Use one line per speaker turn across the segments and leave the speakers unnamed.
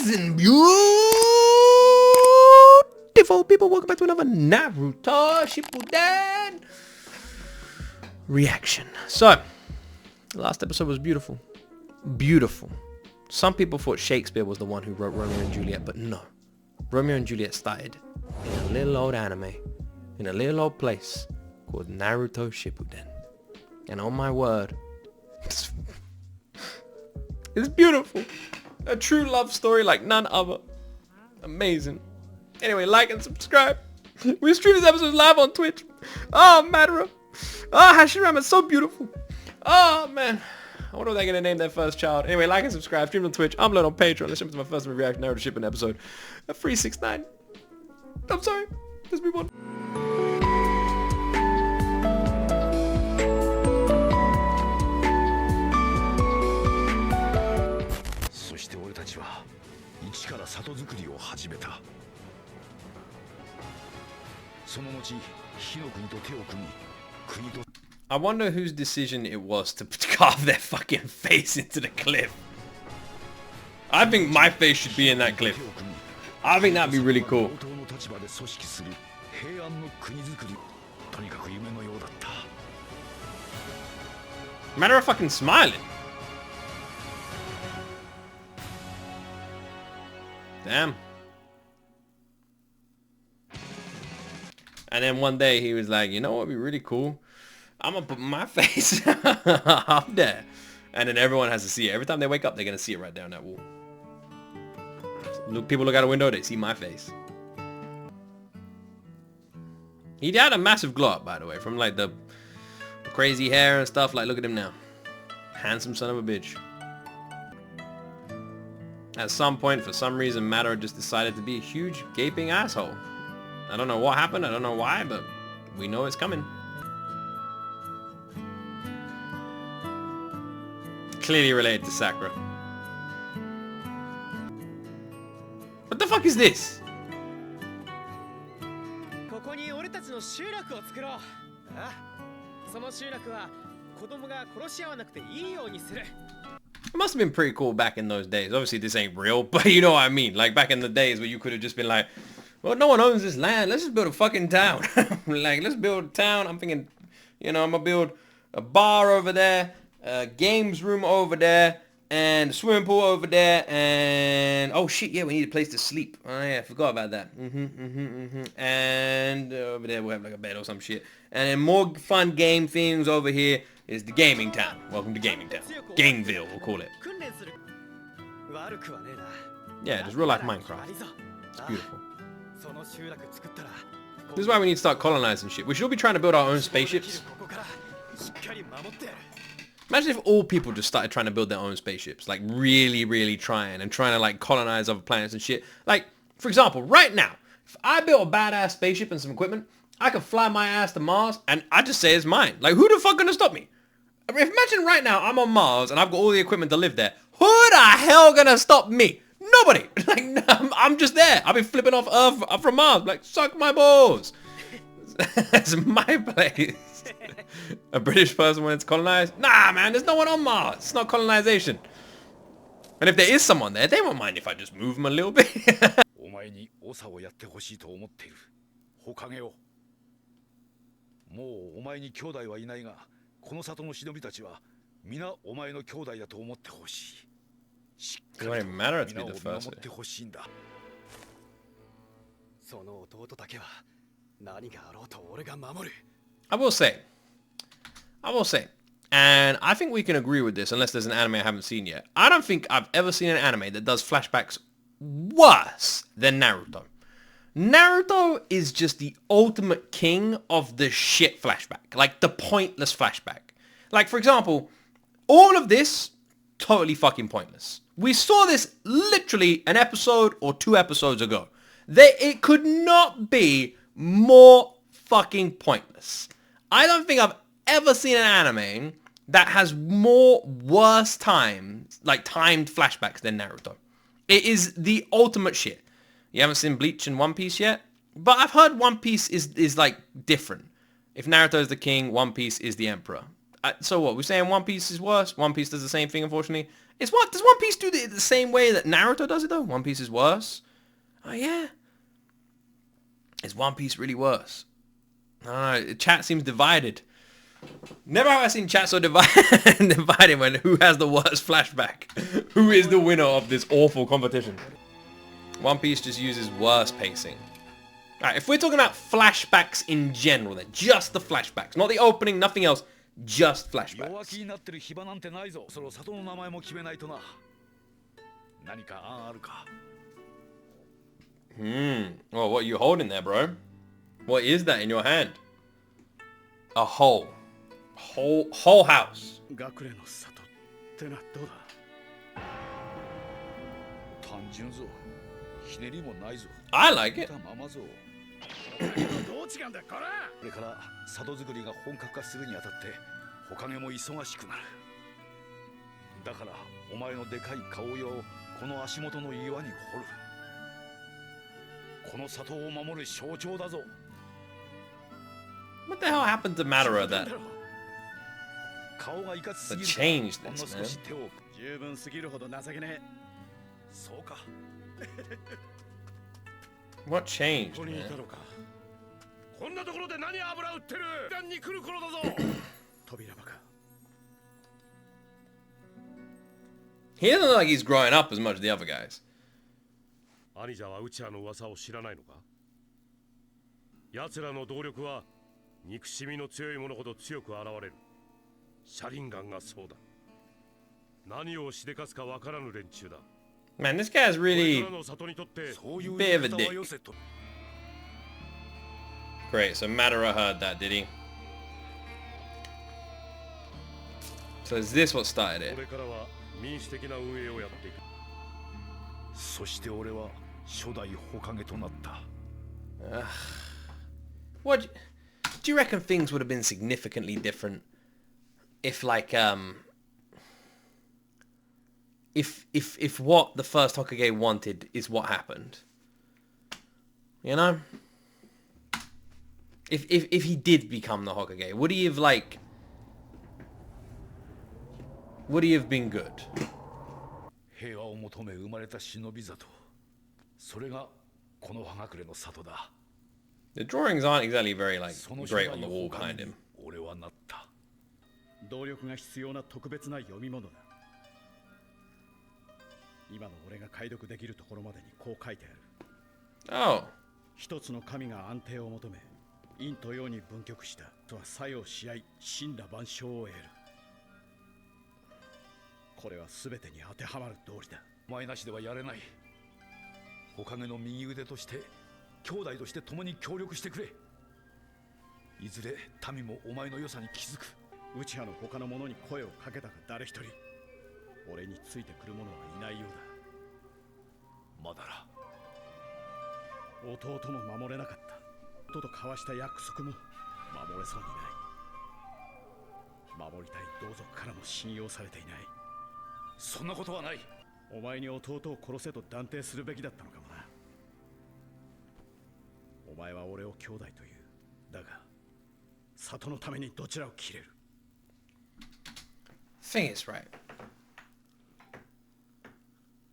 Greetings and beautiful people, welcome back to another Naruto Shippuden reaction. So, the last episode was beautiful. Beautiful. Some people thought Shakespeare was the one who wrote Romeo and Juliet, but no. Romeo and Juliet started in a little old anime, in a little old place called Naruto Shippuden. And on my word, it's beautiful. A true love story like none other. Amazing. Anyway, like and subscribe. We stream this episode live on Twitch. Oh, Madara. Oh, Hashirama, it's so beautiful. Oh, man. I wonder what they're going to name their first child. Anyway, like and subscribe. Stream on Twitch. I'm on Patreon. Let's jump into my first reaction Naruto Shippuden episode. 369. I'm sorry. Let's move on.
一から里作りを始めた。その後、火の国と手を組み、国と
I wonder whose decision it was to carve their fucking face into the cliff. I think my face should be in that cliff. I think that'd be really cool. Madara fucking smiling. Damn. And then one day he was like, you know what would be really cool? I'm gonna put my face up there. And then everyone has to see it. Every time they wake up, they're gonna see it right there on that wall. Look, people look out a window, they see my face. He had a massive glow up, by the way, from like the crazy hair and stuff. Like, look at him now. Handsome son of a bitch. At some point, for some reason, Madara just decided to be a huge, gaping asshole. I don't know what happened, I don't know why, but we know it's coming. Clearly related to Sakura. What the fuck is this? It must have been pretty cool back in those days. Obviously this ain't real, but you know what I mean. Like back in the days where you could have just been like, well, no one owns this land. Let's just build a fucking town. Like, let's build a town. I'm thinking, you know, I'm going to build a bar over there, a games room over there, and a swimming pool over there, and... oh, shit, yeah, we need a place to sleep. Oh, yeah, I forgot about that. And over there we'll have, like, a bed or some shit. And then more fun game things over here is the gaming town. Welcome to gaming town. Gameville, we'll call it. Yeah, just real-life Minecraft. It's beautiful. This is why we need to start colonizing shit. We should all be trying to build our own spaceships. Imagine if all people just started trying to build their own spaceships. Like, really trying to, like, colonize other planets and shit. Like, for example, right now, if I built a badass spaceship and some equipment, I could fly my ass to Mars, and I just say it's mine. Like, who the fuck gonna stop me? I mean, imagine right now I'm on Mars, and I've got all the equipment to live there. Who the hell gonna stop me? Nobody. Like, I'm just there. I've been flipping off Earth from Mars. Like, suck my balls. It's my place. A British person when it's colonized? Nah, man, there's no one on Mars. It's not colonization. And if there is someone there, they won't mind if I just move them a little bit. It won't even matter to be the first. I will say, and I think we can agree with this unless there's an anime I haven't seen yet. I don't think I've ever seen an anime that does flashbacks worse than Naruto. Naruto is just the ultimate king of the shit flashback. Like, the pointless flashback. Like, for example, all of this, totally fucking pointless. We saw this literally an episode or 2 episodes ago. It could not be more fucking pointless. I don't think I've ever seen an anime that has more worse timed flashbacks than Naruto. It is the ultimate shit. You haven't seen Bleach and One Piece yet? But I've heard One Piece is like different. If Naruto is the king, One Piece is the emperor. So what? We're saying One Piece is worse? One Piece does the same thing, unfortunately. Does One Piece do it the same way that Naruto does it though? One Piece is worse? Oh yeah. Is One Piece really worse? I don't know. Chat seems divided. Never have I seen chat so divided when who has the worst flashback. Who is the winner of this awful competition? One Piece just uses worse pacing. Alright, if we're talking about flashbacks in general then, just the flashbacks, not the opening, nothing else, just flashbacks. Well, what are you holding there, bro? What is that in your hand? A whole house. I like it.
これから里作りが本格化するにあたってほかげも忙しくなる。だからお前のでかい顔用をこの足元の岩に掘る。この里を守る象徴だぞ。
What the hell happened to Madara that
顔がいかつすぎる。
changed this, man?
十分すぎるほど情けねえ。そうか。
What changed, man?
こんなところで何油売ってる？団に来る頃だぞ。扉バカ。
He doesn't look like he's growing up as much as the other guys.
兄者はウチハの噂を知らないのか？奴らの動力は憎しみの強い者ほど強く現れる。シャリンガンがそうだ。何をしでかすかわからぬ連中だ。
Man, this guy's really bit of a dick. Great, so Madara heard that, did he? So is this what started it?
そして俺は初代火影となった。
What do you reckon things would have been significantly different if like if what the first Hokage wanted is what happened? You know? If he did become the Hokage, would he have been good?
平和を求め生まれた忍び里。それがこの葉隠れの里だ。
The drawings aren't exactly very like great on the wall behind him.
俺はなった。
動力が必要な特別な読み物だ。今の俺が解読できるところまでにこう書いてある。
Oh.
一つの神が安定を求め、陰と陽に分極したとは作用し合い、真羅万象を得る。これは全てに当てはまる通りだ。
お前なしではやれない。火影の右腕として、兄弟として共に協力してくれ。いずれ民もお前の良さに気づく。
ウチハの他の者に声をかけたが誰一人。俺についてくる者はいないようだ。
まだら。
弟も守れなかった。弟と交わした約束も守れそうにない。守りたい同族からも信用されていない。
そんなことはない。
お前に弟を殺せと断定するべきだったのかもな。お前は俺を兄弟という。だが、里のためにどちらを切れる。
Thing is, right.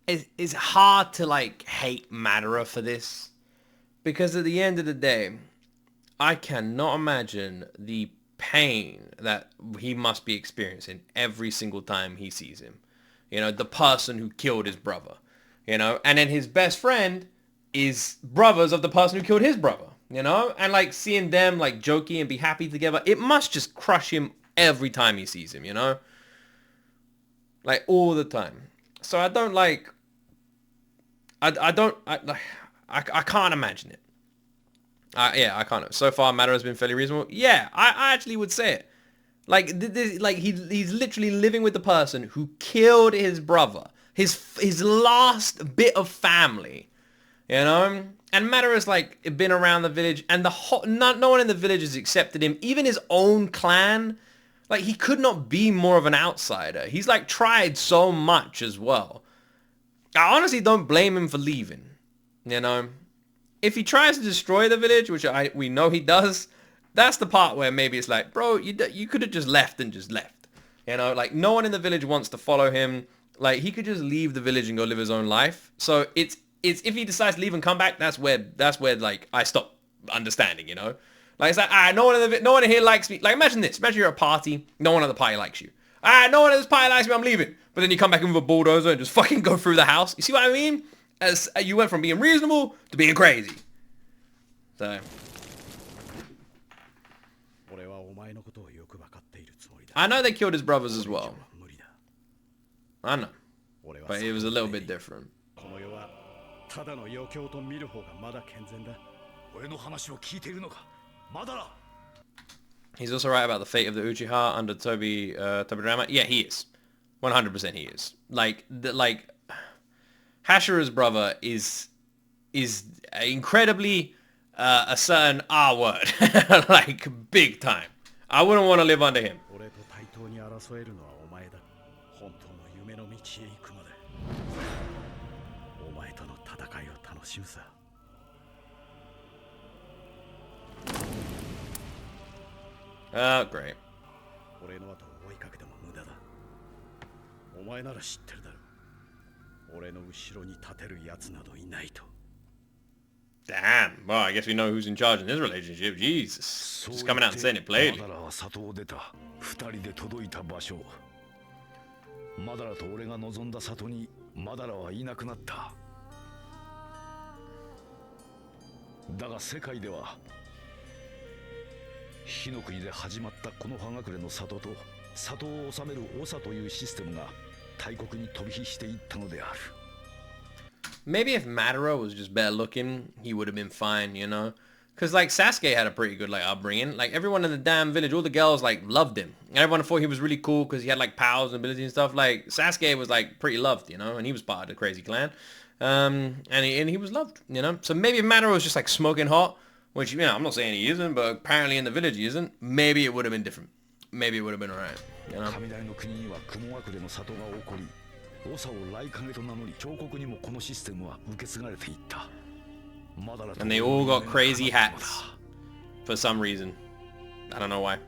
It's hard to like hate Madara for this, because at the end of the day, I cannot imagine the pain that he must be experiencing every single time he sees him. You know, the person who killed his brother, you know, and then his best friend is brothers of the person who killed his brother, you know, and like seeing them like jokey and be happy together, it must just crush him every time he sees him, you know, like all the time. So I don't like, I can't imagine it. Yeah, I can't. So far, Madara has been fairly reasonable. Yeah, I actually would say it. Like, he's literally living with the person who killed his brother, his last bit of family, you know. And Madara's like been around the village, and no one in the village has accepted him. Even his own clan, like he could not be more of an outsider. He's like tried so much as well. I honestly don't blame him for leaving, you know. If he tries to destroy the village, which we know he does, that's the part where maybe it's like, bro, you could have just left and just left. You know, like no one in the village wants to follow him. Like, he could just leave the village and go live his own life. So it's if he decides to leave and come back, that's where like I stop understanding, you know? Like, it's like, no one here likes me. Like, imagine this. Imagine you're at a party, no one at the party likes you. No one at this party likes me, I'm leaving. But then you come back in with a bulldozer and just fucking go through the house. You see what I mean? As you went from being reasonable to being crazy. So I know they killed his brothers as well. I know. But it was a little bit different. He's also right about the fate of the Uchiha under Tobirama. Yeah, he is. 100% he is. Like Hashira's brother is incredibly a certain R word. Like, big time. I wouldn't want to live under him. Oh, great. Damn. Well, I guess we know who's in charge in this relationship. Jesus. Just coming out and saying it plainly.
マダラと俺が望んだ里にマダラはいなくなった。だが世界では火の国で始まったこの葉隠れの里と里を治める長というシステムが大国に飛び火していったのである。
Maybe if Madara was just better looking, he would have been fine, you know? Because, like, Sasuke had a pretty good, like, upbringing. Like, everyone in the damn village, all the girls, like, loved him. And everyone thought he was really cool because he had, like, powers and abilities and stuff. Like, Sasuke was, like, pretty loved, you know? And he was part of the crazy clan. And he was loved, you know? So maybe if Madara was just, like, smoking hot, which, you know, I'm not saying he isn't, but apparently in the village he isn't, maybe it would have been different. Maybe it would have been alright, you know? And they all got crazy hats for some reason. I don't know why.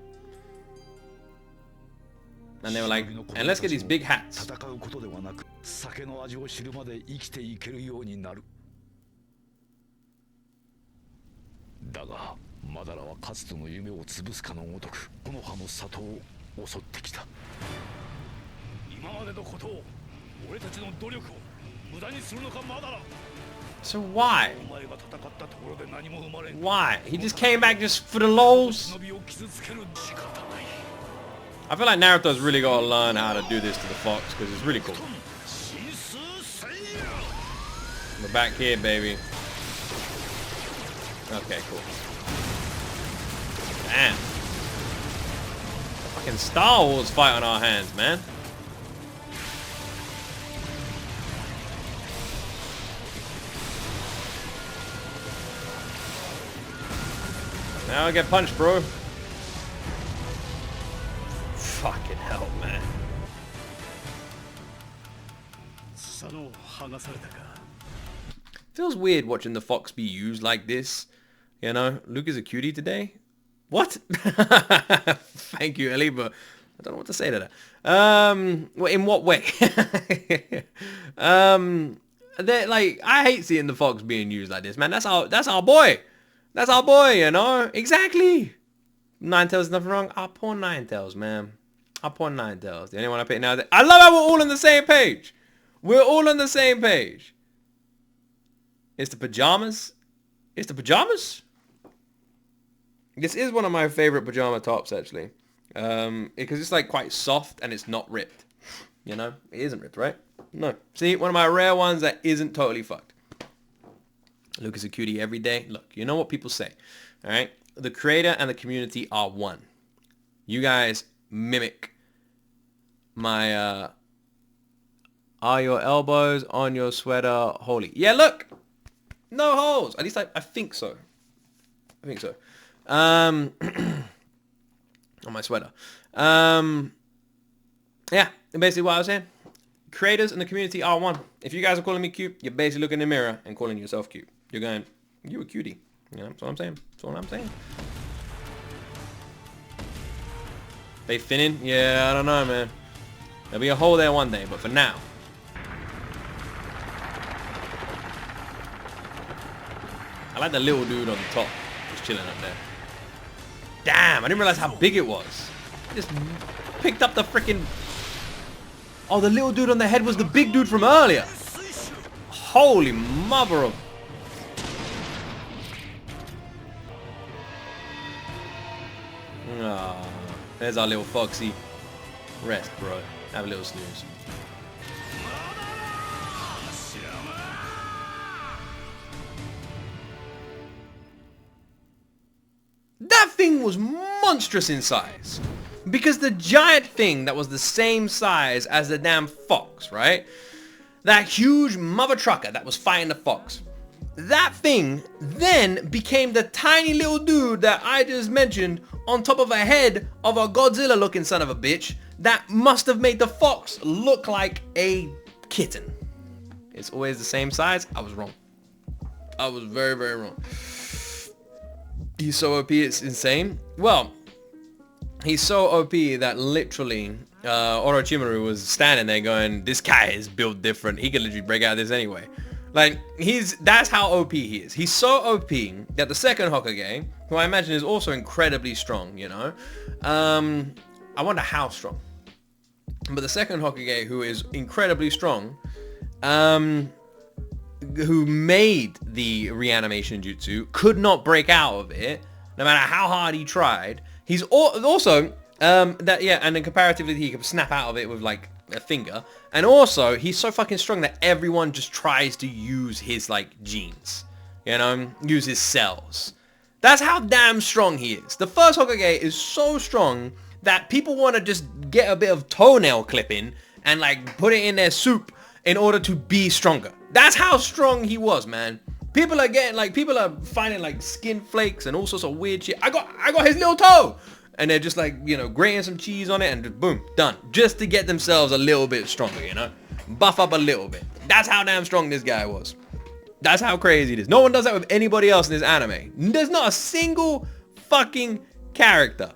And they were like, and let's get these big hats. So why? Why? He just came back just for the lols? I feel like Naruto's really got to learn how to do this to the fox because it's really cool. We're back here, baby. Okay, cool. Damn. Fucking Star Wars fight on our hands, man. Now I get punched, bro. Fucking hell, man. Feels weird watching the fox be used like this. You know, Luke is a cutie today. What? Thank you, Ellie, but I don't know what to say to that. Well, in what way? Like, I hate seeing the fox being used like this, man. That's our boy. That's our boy, you know? Exactly. Ninetales, nothing wrong. I'll pawn Ninetales, man. I'll pawn Ninetales. The only one I pick now is... I love how we're all on the same page. We're all on the same page. It's the pajamas. It's the pajamas. This is one of my favorite pajama tops, actually. Because it's like quite soft and it's not ripped. You know? It isn't ripped, right? No. See? One of my rare ones that isn't totally fucked. Luke is a cutie every day. Look, you know what people say, all right? The creator and the community are one. You guys mimic my, are your elbows on your sweater holy? Yeah, look, no holes. At least I think so. I think so. On my sweater. Yeah, basically what I was saying. Creators and the community are one. If you guys are calling me cute, you're basically looking in the mirror and calling yourself cute. You're going, you a cutie. You know, that's what I'm saying. That's what I'm saying. They thinning? Yeah, I don't know, man. There'll be a hole there one day, but for now, I like the little dude on the top. Just chilling up there. Damn, I didn't realize how big it was. I just picked up the freaking... Oh, the little dude on the head was the big dude from earlier. Holy mother of... Ah, there's our little Foxy. Rest, bro. Have a little snooze. That thing was monstrous in size. Because the giant thing that was the same size as the damn fox, right? That huge mother trucker that was fighting the fox. That thing then became the tiny little dude that I just mentioned on top of a head of a Godzilla looking son of a bitch that must have made the fox look like a kitten. It's always the same size. I was wrong. I was very, very wrong. He's so OP, it's insane. Well, he's so OP that literally Orochimaru was standing there going, this guy is built different. He can literally break out of this anyway. Like, that's how OP he is. He's so OP that the second Hokage, who I imagine is also incredibly strong, you know. I wonder how strong. But the second Hokage, who is incredibly strong, who made the reanimation jutsu, could not break out of it, no matter how hard he tried. He's also, and then comparatively he could snap out of it with like a finger. And also, he's so fucking strong that everyone just tries to use his like genes, you know, use his cells. That's how damn strong he is. The first Hokage is so strong that people want to just get a bit of toenail clipping and like put it in their soup in order to be stronger. That's how strong he was, man. People are finding like skin flakes and all sorts of weird shit. I got his little toe. And they're just like, you know, grating some cheese on it and just boom, done. Just to get themselves a little bit stronger, you know? Buff up a little bit. That's how damn strong this guy was. That's how crazy it is. No one does that with anybody else in this anime. There's not a single fucking character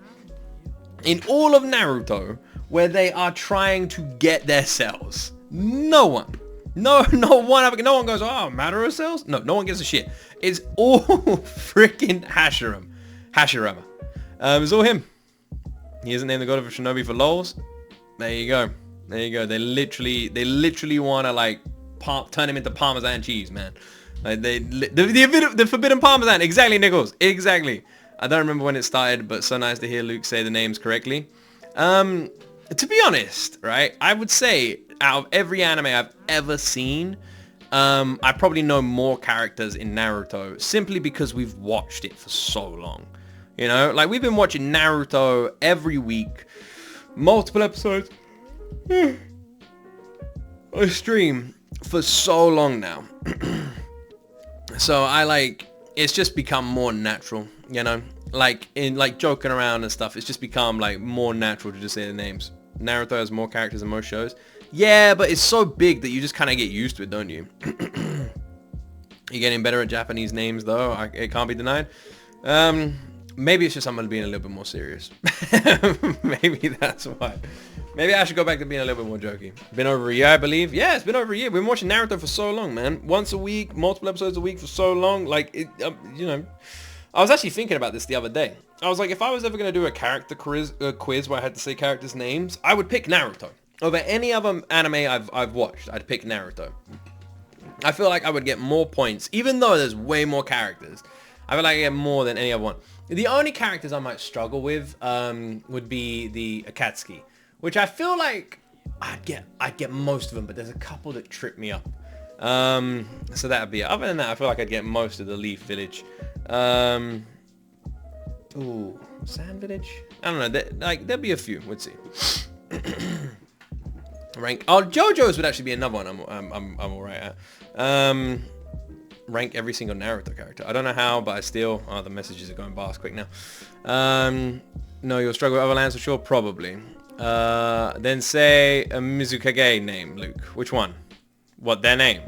in all of Naruto where they are trying to get their cells. No one. No one goes, oh, Madara cells? No one gives a shit. It's all freaking Hashirama. It's all him. He isn't named the God of Shinobi for lols. There you go. They literally want to like turn him into Parmesan cheese, man. Like the forbidden Parmesan. Exactly, Nichols. Exactly. I don't remember when it started, but so nice to hear Luke say the names correctly. To be honest, right, I would say out of every anime I've ever seen, I probably know more characters in Naruto simply because we've watched it for so long. You know, like we've been watching Naruto every week, multiple episodes on stream for so long now. So it's just become more natural, you know, like in like joking around and stuff. It's just become like more natural to just say the names. Naruto has more characters than most shows. Yeah, but it's so big that you just kind of get used to it, don't you? You're getting better at Japanese names though. It can't be denied. Maybe it's just I'm being a little bit more serious. Maybe that's why. Maybe I should go back to being a little bit more jokey. Been over a year, I believe. Yeah, it's been over a year. We've been watching Naruto for so long, man. Once a week, multiple episodes a week for so long. Like, you know, I was actually thinking about this the other day. I was like, if I was ever going to do a character quiz where I had to say characters' names, I would pick Naruto. Over any other anime I've watched, I'd pick Naruto. I feel like I would get more points, even though there's way more characters. I feel like I get more than any other one. The only characters I might struggle with would be the Akatsuki, which I feel like I'd get most of them, but there's a couple that trip me up. So that'd be it. Other than that, I feel like I'd get most of the Leaf Village. Ooh, Sand Village? I don't know. There'd be a few. Let's see. Rank. Oh, JoJo's would actually be another one I'm alright at. Rank every single Naruto character. I don't know how, but I still... Oh, the messages are going bars quick now. No, you'll struggle with other lands for sure, probably. Then say a Mizukage name, Luke. Which one? What, their name?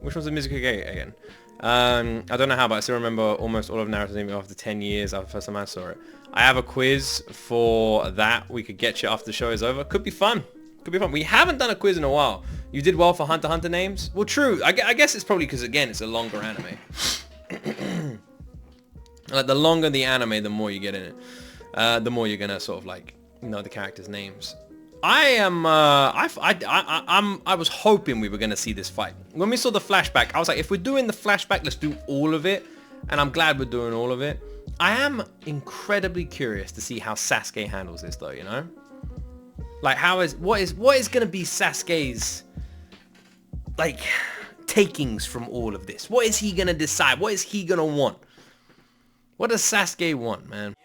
Which one's a Mizukage again? I don't know how, but I still remember almost all of Naruto's name after 10 years after the first time I saw it. I have a quiz for that. We could get you after the show is over. Could be fun. Could be fun. We haven't done a quiz in a while. You did well for Hunter x Hunter names? Well, true. I guess it's probably because, again, it's a longer anime. Like the longer the anime, the more you get in it. The more you're gonna sort of like know the characters' names. I was hoping we were gonna see this fight. When we saw the flashback, I was like, if we're doing the flashback, let's do all of it. And I'm glad we're doing all of it. I am incredibly curious to see how Sasuke handles this though, you know? Like what is gonna be Sasuke's like takings from all of this? What is he gonna decide? What is he gonna want? What does Sasuke want, man?